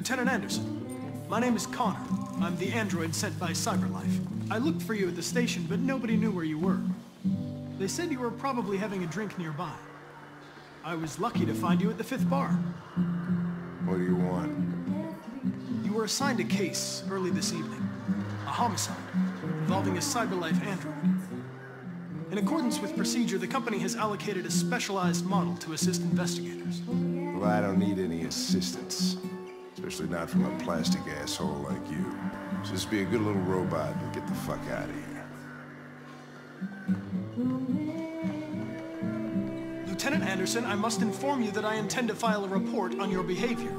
Lieutenant Anderson. My name is Connor. I'm the android sent by CyberLife. I looked for you at the station, but nobody knew where you were. They said you were probably having a drink nearby. I was lucky to find you at the 5th bar. What do you want? You were assigned a case early this evening. A homicide involving a CyberLife android. In accordance with procedure, the company has allocated a specialized model to assist investigators. Well, I don't need any assistance. Especially not from a plastic asshole like you. Just be a good little robot and get the fuck out of here. Lieutenant Anderson, I must inform you that I intend to file a report on your behavior.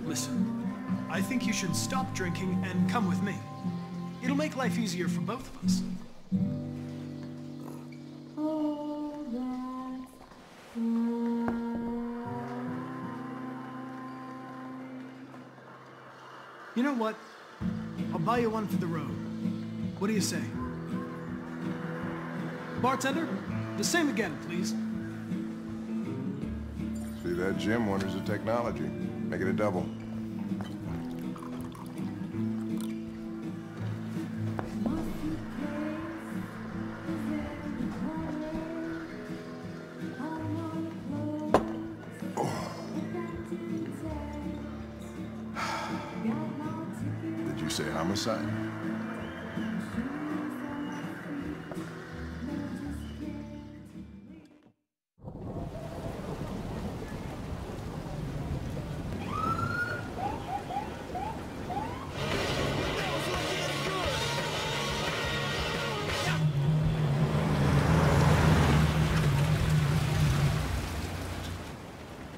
Listen, I think you should stop drinking and come with me. It'll make life easier for both of us. You know what? I'll buy you one for the road. What do you say? Bartender, the same again, please. See that, Jim? Wonders of technology. Make it a double. Say homicide?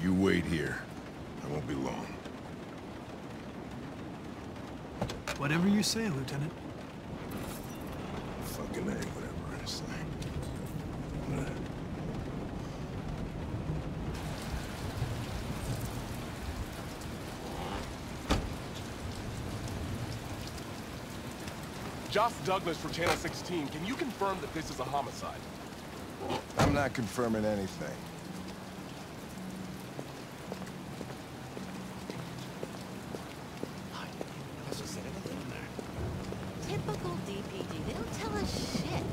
You wait here. I won't be long. Whatever you say, Lieutenant. Fucking A, whatever I say. Josh Douglas from Channel 16, can you confirm that this is a homicide? I'm not confirming anything. Typical DPD. They don't tell us shit.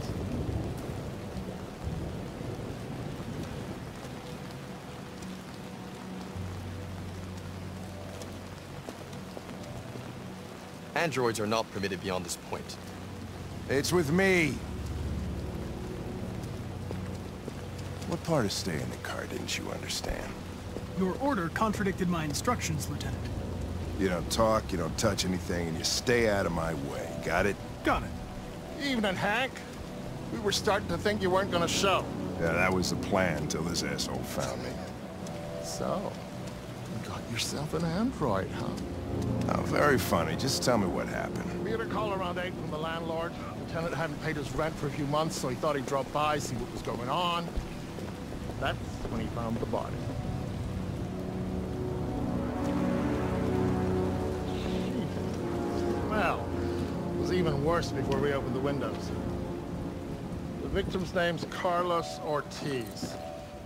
Androids are not permitted beyond this point. It's with me. What part of staying in the car didn't you understand? Your order contradicted my instructions, Lieutenant. You don't talk, you don't touch anything, and you stay out of my way. Got it? Got it. Evening, Hank. We were starting to think you weren't gonna show. Yeah, that was the plan until this asshole found me. So, you got yourself an android, huh? Oh, very funny. Just tell me what happened. We had a call around 8 from the landlord. The tenant hadn't paid his rent for a few months, so he thought he'd drop by, see what was going on. That's when he found the body. Well, it was even worse before we opened the windows. The victim's name's Carlos Ortiz.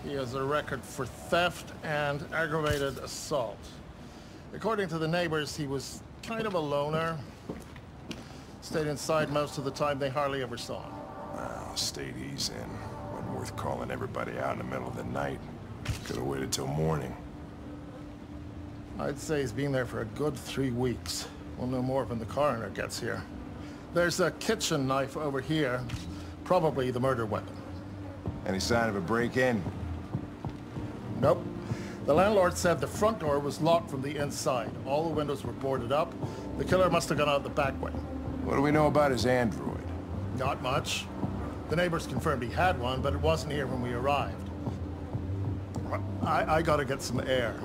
He has a record for theft and aggravated assault. According to the neighbors, he was kind of a loner. Stayed inside most of the time. They hardly ever saw him. Well, stayed easy in. Wasn't worth calling everybody out in the middle of the night. Could have waited till morning. I'd say he's been there for a good 3 weeks. We'll know more when the coroner gets here. There's a kitchen knife over here. Probably the murder weapon. Any sign of a break-in? Nope. The landlord said the front door was locked from the inside. All the windows were boarded up. The killer must have gone out the back way. What do we know about his android? Not much. The neighbors confirmed he had one, but it wasn't here when we arrived. I gotta get some air.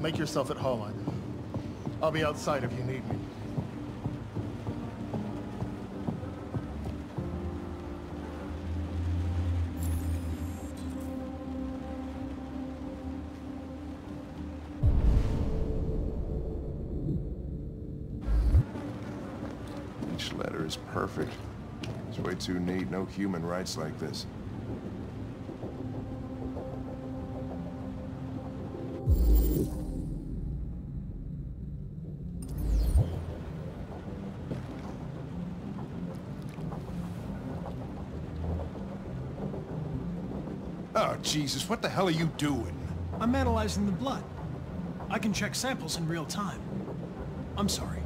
Make yourself at home. I'll be outside if you need me. is perfect. It's way too neat. No human writes like this. Oh, Jesus, what the hell are you doing? I'm analyzing the blood. I can check samples in real time. I'm sorry.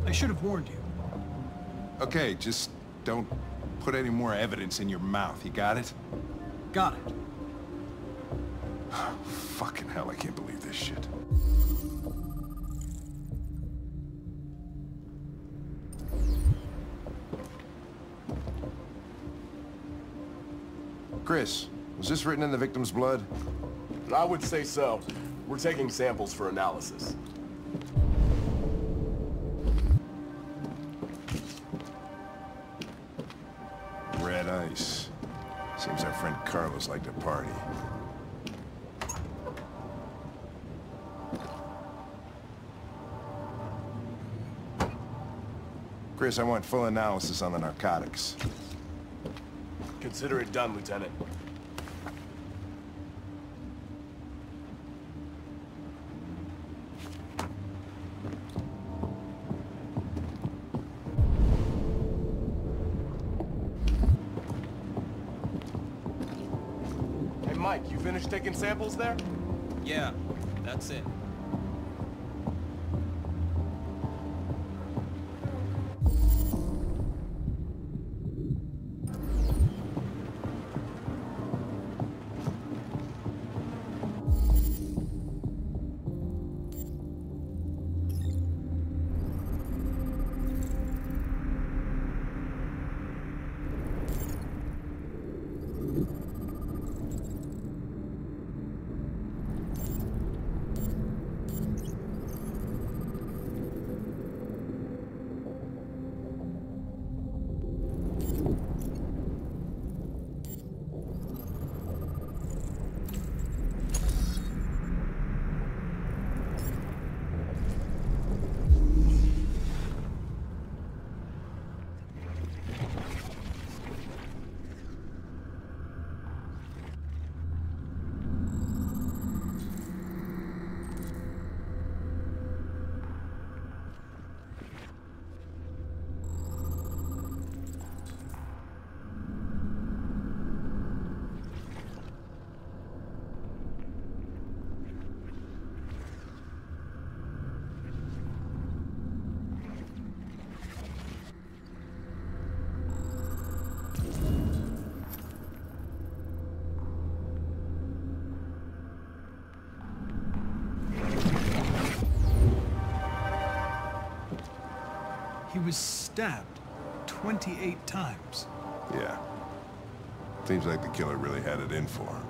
I should have warned you. Okay, just don't put any more evidence in your mouth, you got it? Got it. Fucking hell, I can't believe this shit. Chris, was this written in the victim's blood? I would say so. We're taking samples for analysis. Red ice. Seems our friend Carlos liked to party. Chris, I want full analysis on the narcotics. Consider it done, Lieutenant. Hey, Mike, you finished taking samples there? Yeah, that's it. He was stabbed 28 times. Yeah. Seems like the killer really had it in for him.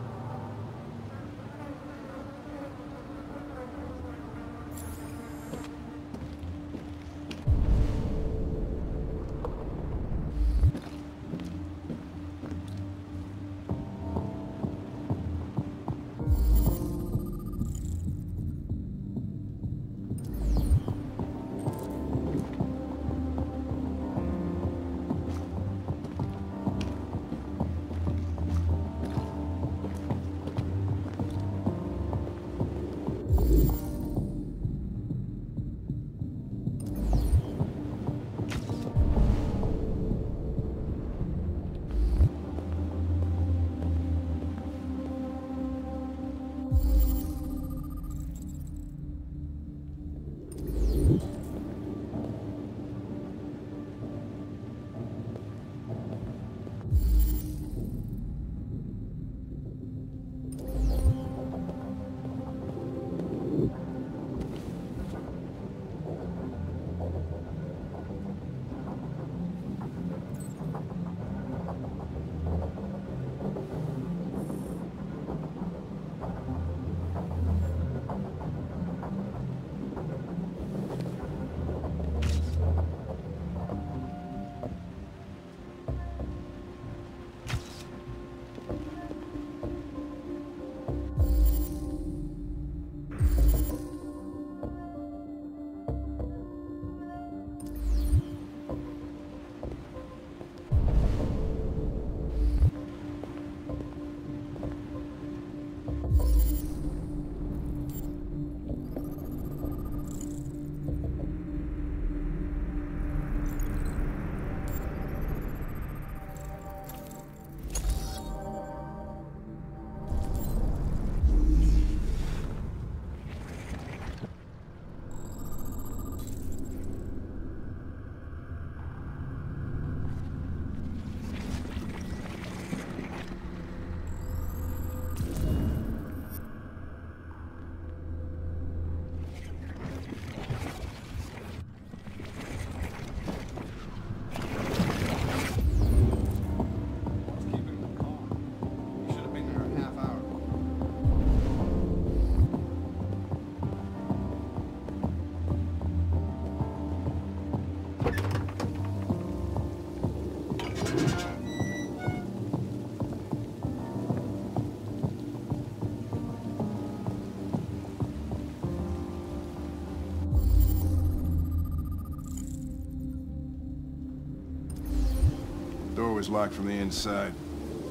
door's locked from the inside.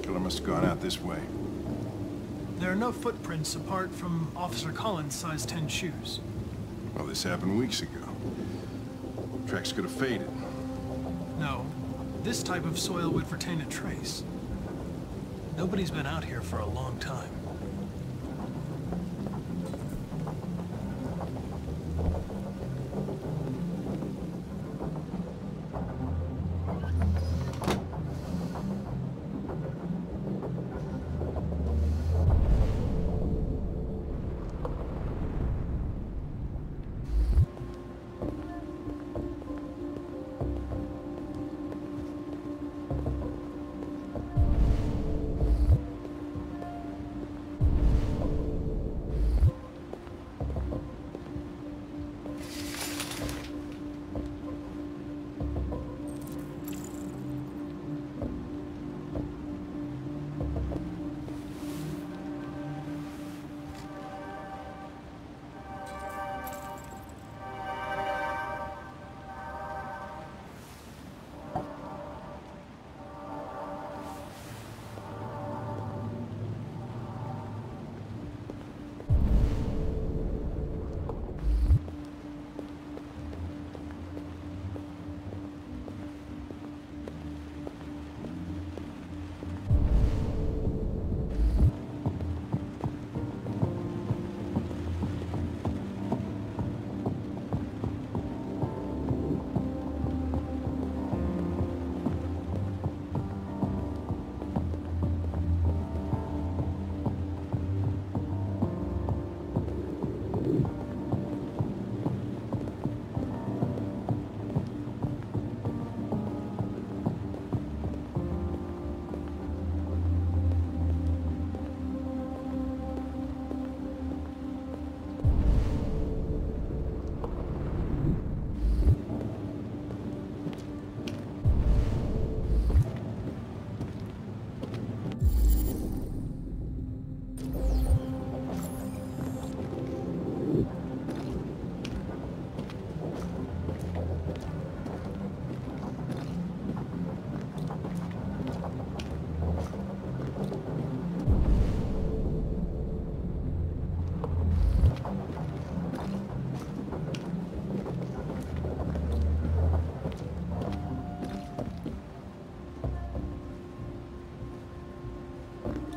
Killer must have gone out this way. There are no footprints apart from Officer Collins' size 10 shoes. Well, this happened weeks ago. Tracks could have faded. No, this type of soil would retain a trace. Nobody's been out here for a long time.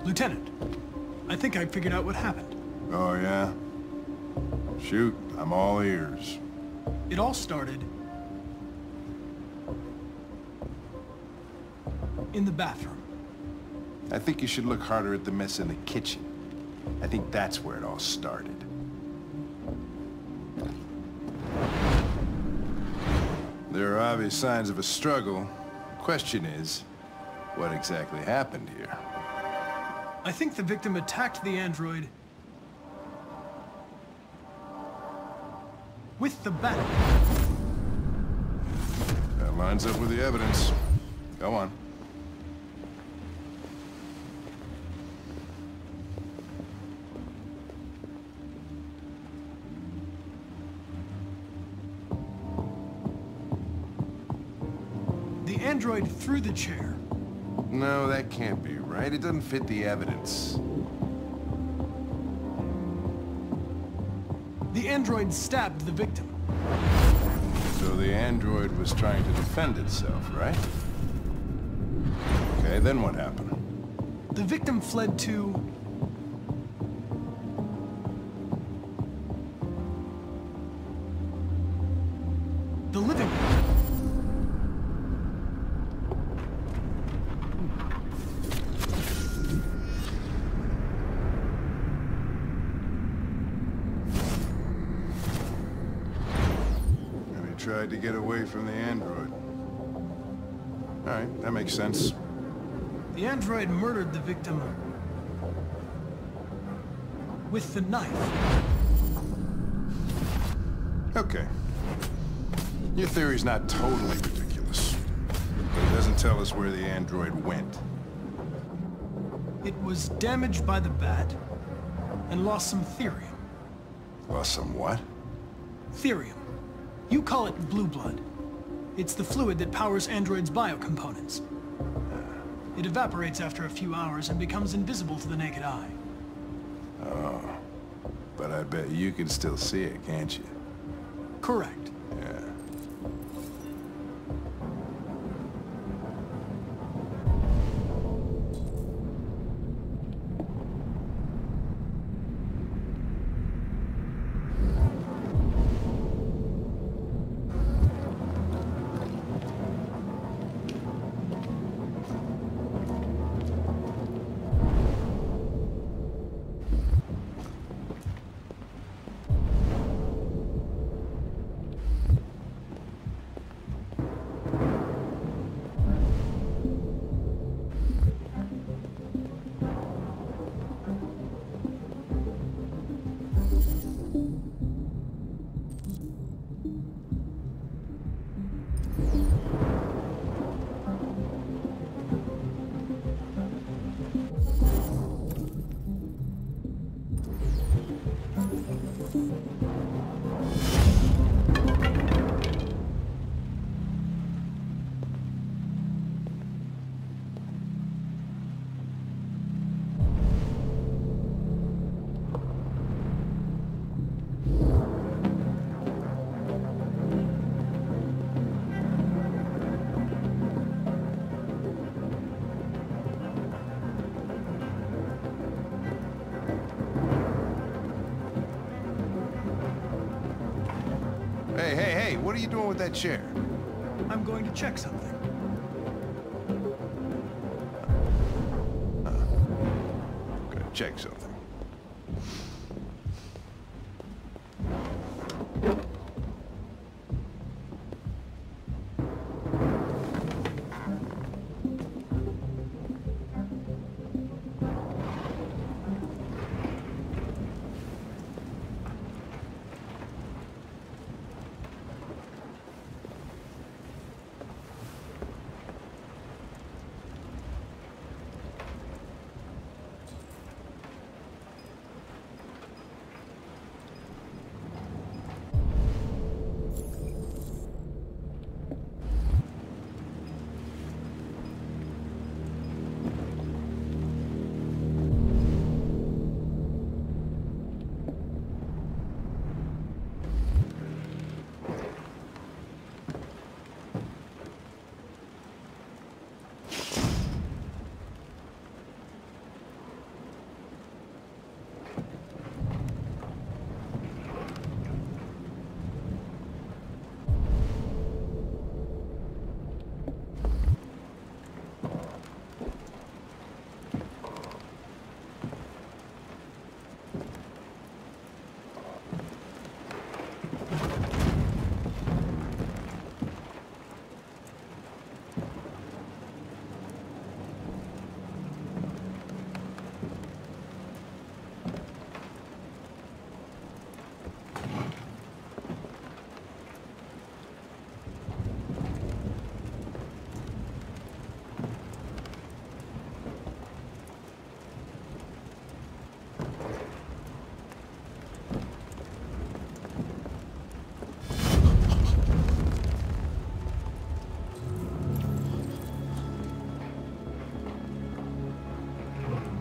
Lieutenant, I think I figured out what happened. Oh, yeah? Shoot, I'm all ears. It all started in the bathroom. I think you should look harder at the mess in the kitchen. I think that's where it all started. There are obvious signs of a struggle. Question is, what exactly happened here? I think the victim attacked the android with the bat. That lines up with the evidence. Go on. The android threw the chair. No, that can't be right. It doesn't fit the evidence. The android stabbed the victim. So the android was trying to defend itself, right? Okay, then what happened? The victim fled to the living room. Tried to get away from the android. All right, that makes sense. The android murdered the victim with the knife. Okay. Your theory's not totally ridiculous, but it doesn't tell us where the android went. It was damaged by the bat and lost some therium. Lost some what? Therium. You call it blue blood. It's the fluid that powers androids' biocomponents. It evaporates after a few hours and becomes invisible to the naked eye. Oh. But I bet you can still see it, can't you? Correct. Yeah. Hey, what are you doing with that chair? I'm going to check something. Gonna check something.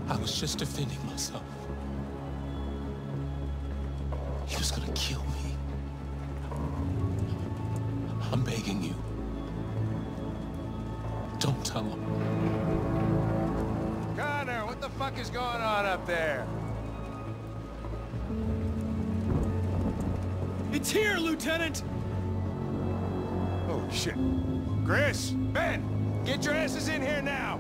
I was just defending myself. He was gonna kill me. I'm begging you. Don't tell him. Connor, what the fuck is going on up there? It's here, Lieutenant! Oh, shit. Chris, Ben, get your asses in here now!